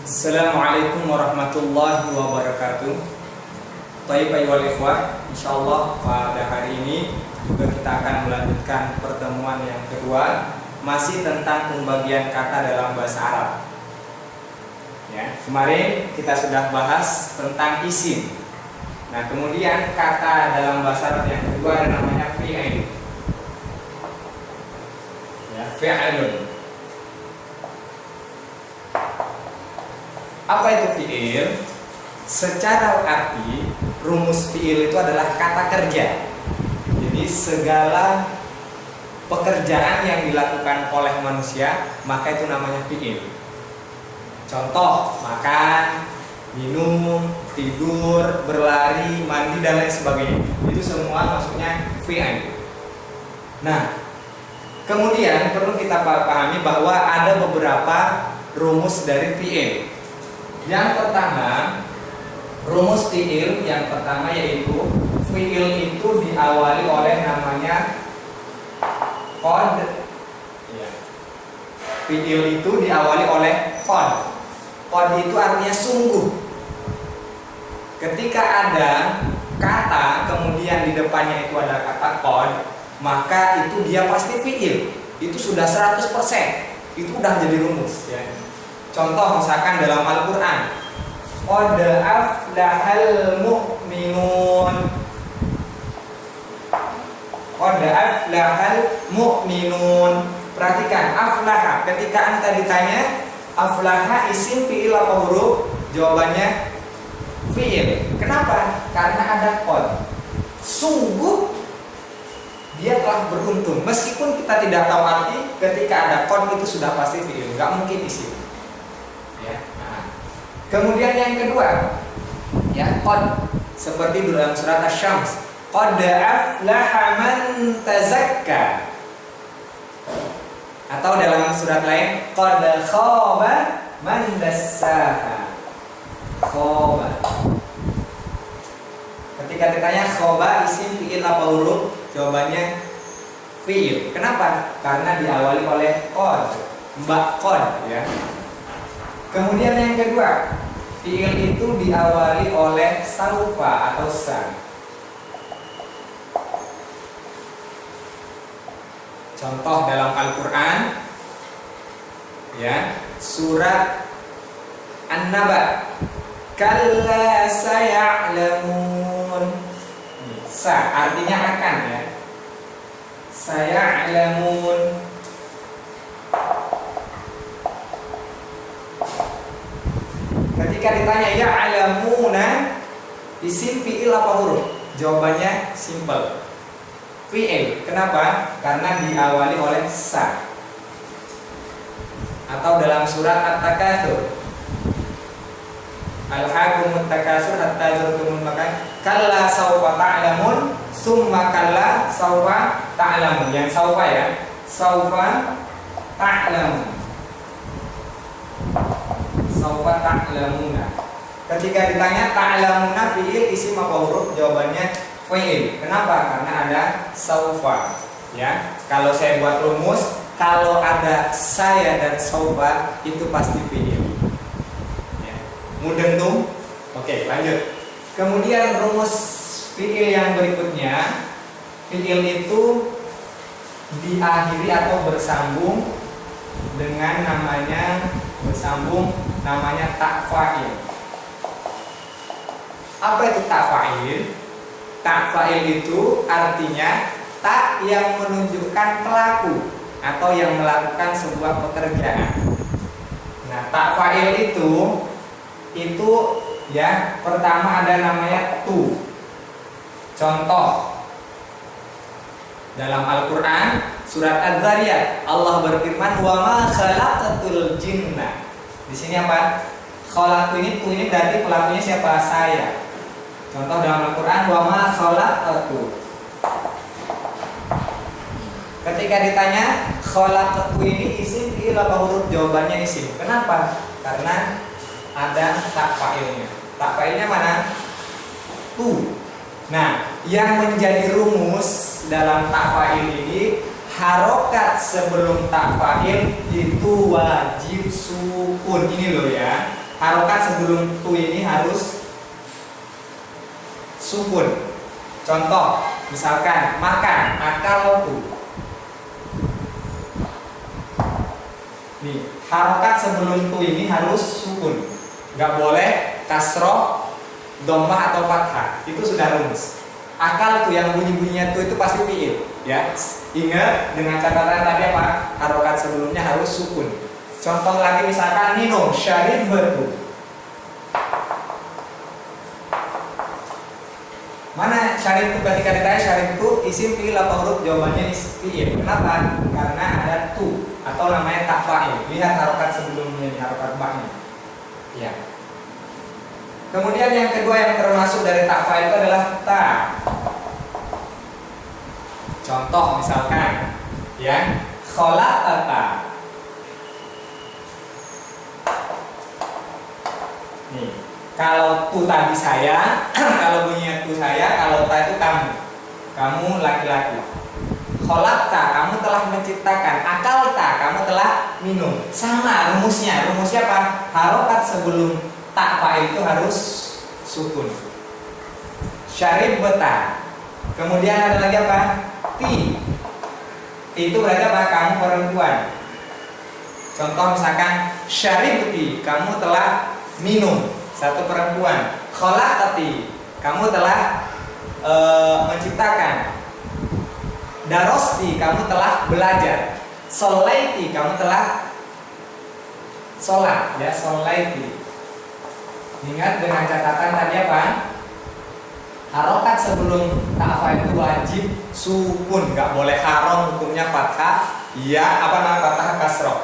Assalamualaikum warahmatullahi wabarakatuh. Baik wal ikhwah, insyaallah pada hari ini juga kita akan melanjutkan pertemuan yang kedua, masih tentang pembagian kata dalam bahasa Arab. Ya, kemarin kita sudah bahas tentang isim. Nah, kemudian kata dalam bahasa Arab yang kedua ada namanya fi'il. Ya, fi'ilun. Apa itu fi'il? Secara arti, rumus fi'il itu adalah kata kerja. Jadi segala pekerjaan yang dilakukan oleh manusia, maka itu namanya fi'il. Contoh, makan, minum, tidur, berlari, mandi, dan lain sebagainya. Itu semua maksudnya fi'il. Nah, kemudian perlu kita pahami bahwa ada beberapa rumus dari fi'il. Yang pertama, rumus fi'il yang pertama yaitu fi'il itu diawali oleh namanya qad. Ya. Fi'il itu diawali oleh qad. Qad itu artinya sungguh. Ketika ada kata kemudian di depannya itu ada kata qad, maka itu dia pasti fi'il. Itu sudah 100%. Itu udah jadi rumus ya. Contoh misalkan dalam Al-Quran, qad aflahal mu'minun. Qad aflahal mu'minun. Perhatikan, aflaha. Ketika anda ditanya aflaha isim fi'il apa huruf? Jawabannya fi'il. Kenapa? Karena ada qad. Sungguh dia telah beruntung. Meskipun kita tidak tahu arti, ketika ada qad itu sudah pasti fi'il. Gak mungkin isim. Ya. Nah. Kemudian yang kedua, ya qad, seperti dalam surat Asy-Syams, qad aflaha man tazakka. Atau dalam surat lain, qad khaba man dassaha. Khaba. Ketika ditanya khaba isim fi'il apa huruf? Jawabannya fi'il. Kenapa? Karena diawali oleh qad. Qad ya. Kemudian yang kedua, fi'il itu diawali oleh saufa atau sa. Contoh dalam Al-Quran, ya, surat An-Naba, kalla saya'lamun. Sa artinya akan ya. Saya'lamun. Ketika ditanya ya'lamuna isim fi'il apa huruf? Jawabannya simple. Fi'il. Kenapa? Karena diawali oleh sa. Atau dalam surat At-Takatsur, Alhaakumut takatsur hatta zurtumul maqabir, kalla saufa ta'lamun, summa kalla saufa ta'lamun. Yang saufa ya, saufa ta'lamun. Saufa ta'lamuna. Ketika ditanya ta'lamuna fi'il isim apa huruf? Jawabannya fi'il. Kenapa? Karena ada saufa. Ya. Kalau saya buat rumus, kalau ada saya dan saufa itu pasti fi'il. Ya. Mudeng tuh? Oke, lanjut. Kemudian rumus fi'il yang berikutnya, fi'il itu diakhiri atau bersambung dengan namanya tak fa'il. Apa itu tak fa'il? Tak fa'il itu artinya tak yang menunjukkan pelaku atau yang melakukan sebuah pekerjaan. Nah, tak fa'il itu ya, pertama ada namanya tu. Contoh dalam Al-Quran surat Az-Zariyat, Allah berfirman, wa ma khalaqatul jinna. Di sini apa? Khalaqtu ini berarti pelakunya siapa? Saya. Contoh dalam Al-Quran, wa ma khalaqtu. Ketika ditanya khalaqtu ini isim fi'il apa huruf? Jawabannya isim. Kenapa? Karena ada tak fa'ilnya. Tak fa'ilnya mana? Tu. Nah, yang menjadi rumus dalam tak fa'il ini, harokat sebelum tak fa'il itu wajib sukun. Ini loh ya. harokat sebelum tu ini harus sukun. Contoh, misalkan makan, akal tu. Nih, harokat sebelum tu ini harus sukun. Nggak boleh kasroh, dhammah atau fathah. Itu sudah rumus. Akal tuh yang bunyi-bunyinya tuh itu pasti fiil, ya. Ingat dengan catatan tadi apa? Harokat sebelumnya harus sukun. Contoh lagi misalkan minum, syarib betu. Mana syarib itu? Ketika ditanya syarib itu isim fiil apa huruf? Jawabannya fiil. Kenapa? Karena ada tu atau namanya tak fa'il. Lihat harokat sebelumnya, harokat ba'nya. Ya. Kemudian yang kedua yang termasuk dari tak fa'il itu adalah ta. Contoh misalkan, ya, khalaqata. Nih, kalau tu tadi saya, kalau bunyinya tu saya, kalau ta itu kamu. Kamu laki-laki. Khalaqta, kamu telah menciptakan. Akalta, kamu telah minum. Sama rumusnya. Rumusnya apa? Harokat sebelum tak fa'il itu harus sukun. Syarib beta. Kemudian ada lagi apa? Ti. Ti itu berarti apa? Kamu perempuan. Contoh misalkan syarib ti, kamu telah minum. Satu perempuan. Khalaqati, kamu telah menciptakan. Darosti, kamu telah belajar. Sholaiti, kamu telah sholat. Ya, sholaiti. Ingat dengan catatan tadi apa? Harokat sebelum tak fa'il itu wajib sukun, nggak boleh haram, hukumnya fathah, ya apa nama fathah kasroh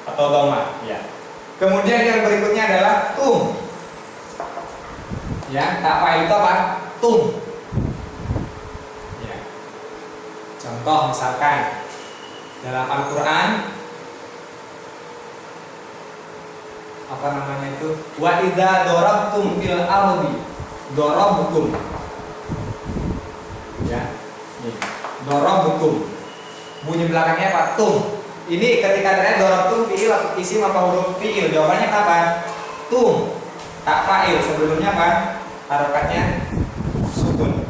atau dhammah, ya. Kemudian yang berikutnya adalah tum. Ya, tak fa'il itu apa? Tum. Ya. Contoh misalkan dalam Al-Qur'an apa namanya itu? Wa idza darabtum fil ardi darabtum. Ya. Nih, darabtum. Bunyi belakangnya apa? Tum. Ini ketika ada darabtum fiil isim apa huruf fiil? Jawabannya apa? Tum. Tak fa'il sebelumnya apa? Harokatnya sukun.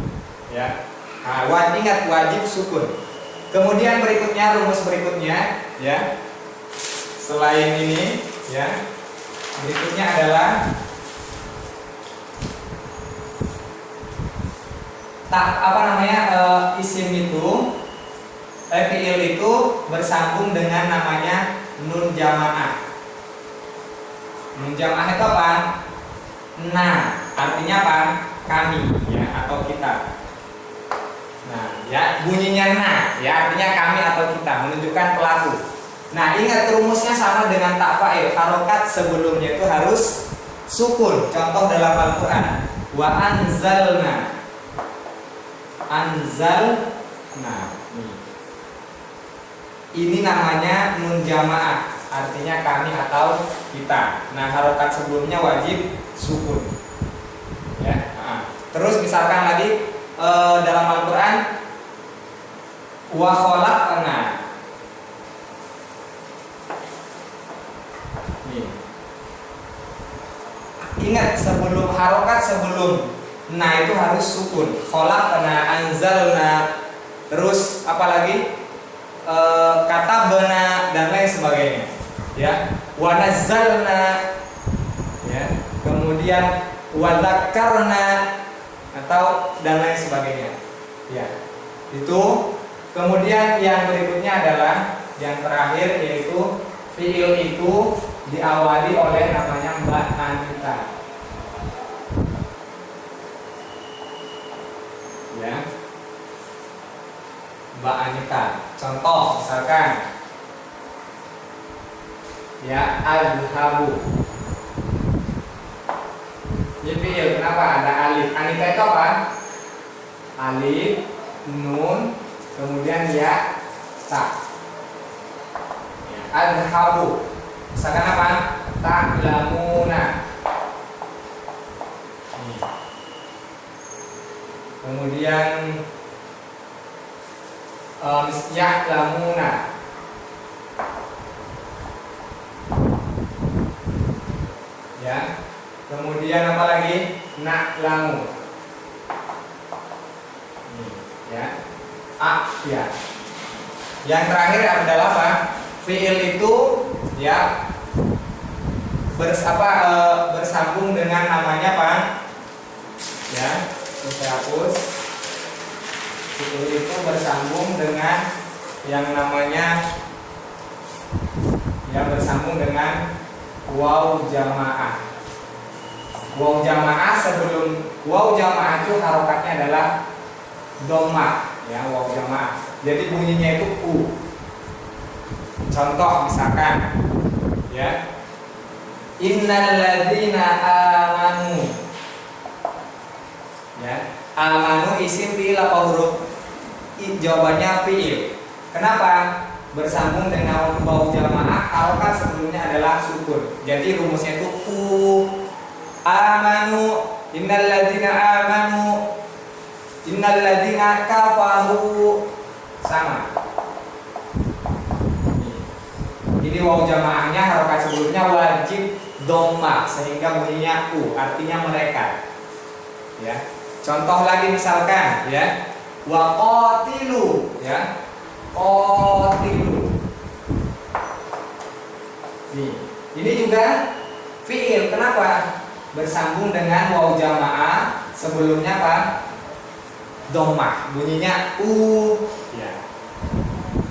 Ya. Nah, ingat wajib sukun. Kemudian berikutnya rumus berikutnya, ya. Selain ini, ya. Berikutnya adalah tak apa namanya isim itu fiil itu bersambung dengan namanya nun jamaah. Nun jamaah itu apa? Nah, artinya apa? Kami, ya, atau kita. Nah, ya, bunyinya nah, ya, artinya kami atau kita, menunjukkan pelaku. Nah, ingat rumusnya sama dengan tak fa'il. Harokat sebelumnya itu harus sukun. Contoh dalam Al-Qur'an, wa anzalna. Anzalna. Ini namanya nun jamaah, artinya kami atau kita. Nah, harokat sebelumnya wajib sukun. Ya. Terus misalkan lagi dalam Al-Qur'an wa khalaqna. Ingat sebelum harokat sebelum nah itu harus sukun. Khalaqna, anzalna, terus apalagi kata bena dan lain sebagainya. Ya, wa nazzalna, ya, kemudian wa dzakarna atau dan lain sebagainya. Ya, itu. Kemudian yang berikutnya adalah yang terakhir yaitu fiil itu diawali oleh namanya Mbak Anita. Ya, Mbak Anita. Contoh misalkan, ya, adhabu. Ini fiil, kenapa ada alif? Anita itu apa? Alif, nun, kemudian ya, ta. Ya, adhabu. Misalkan apa? Ta'lamuna. Kemudian ya'lamuna. Ya. Kemudian apa lagi? Na'lamu. Ya. Ya. Yang terakhir adalah apa? Fiil itu ya bersambung dengan namanya apa? Ya, saya hapus. Fiil itu bersambung dengan yang namanya bersambung dengan waw jamaah. Waw jamaah itu harokatnya adalah dhamma, ya, waw jamaah. Jadi bunyinya itu u. Contoh misalkan, ya, innal ladzina amanu. Ya, amanu isim fiil apa huruf? Jawabannya fiil. Kenapa? Bersambung dengan waw jamaah, harokat sebelumnya adalah sukun. Jadi rumusnya itu u amanu, innal ladzina amanu, innal ladzina kafaru, sama. Jadi waw jamaahnya harokat sebelumnya wajib dhamma sehingga bunyinya u, artinya mereka. Ya. Contoh lagi misalkan, ya, wa qatilu, ya, qatilu. Ini juga fiil. Kenapa? Bersambung dengan waw jamaah sebelumnya apa? Dhammah, bunyinya u, ya.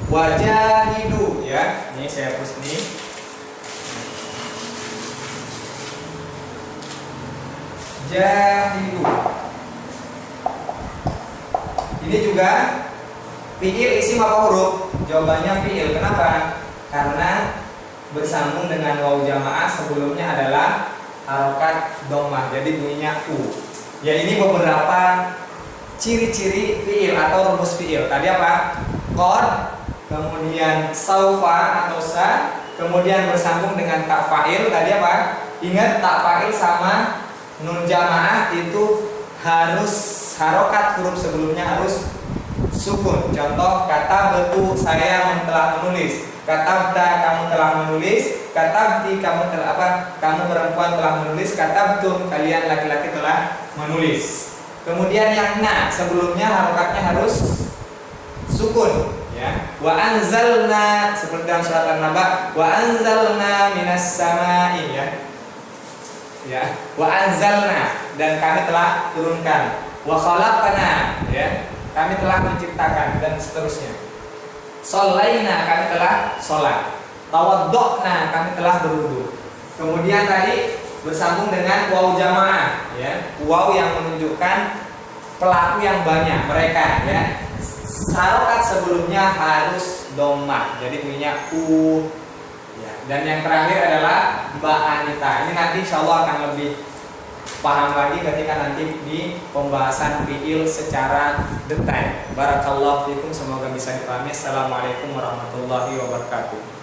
Wajahidu, ya. Ini saya hapus nih. Jahidu. Ini juga fiil isim apa huruf? Jawabannya fiil. Kenapa? Karena bersambung dengan waw jamaah sebelumnya adalah harokat dhammah. Jadi bunyinya u. Ya, ini beberapa ciri-ciri fiil atau rumus fiil. Tadi apa? Qad, kemudian saufa atau sa, kemudian bersambung dengan tak fa'il. Tadi apa? Ingat, tak fa'il sama nun jamaah itu harus harokat, huruf sebelumnya harus sukun. Contoh, kata betul saya telah menulis, katabta kamu telah menulis, katabti kamu telah apa? Kamu perempuan telah menulis, katabtum kalian laki-laki telah menulis. Kemudian yang na sebelumnya harokatnya harus sukun. Ya, wa anzalna seperti dalam surat An-Naba, wa anzalna minas samai, ya. Ya, wa anzalna, dan kami telah turunkan. Wa khalaqna, ya, kami telah menciptakan, dan seterusnya. Sholaina, kami telah sholat. Tawaddokna, kami telah berwudu. Kemudian tadi bersambung dengan waw jamaah, ya, waw yang menunjukkan pelaku yang banyak, mereka, ya. Harokat sebelumnya harus dhammah, jadi bunyinya u, ya. Dan yang terakhir adalah Mbak Anita. Ini nanti insya Allah akan lebih paham lagi ketika nanti di pembahasan fiil secara detail. Barakallahu fikum, semoga bisa dipahami. Assalamualaikum warahmatullahi wabarakatuh.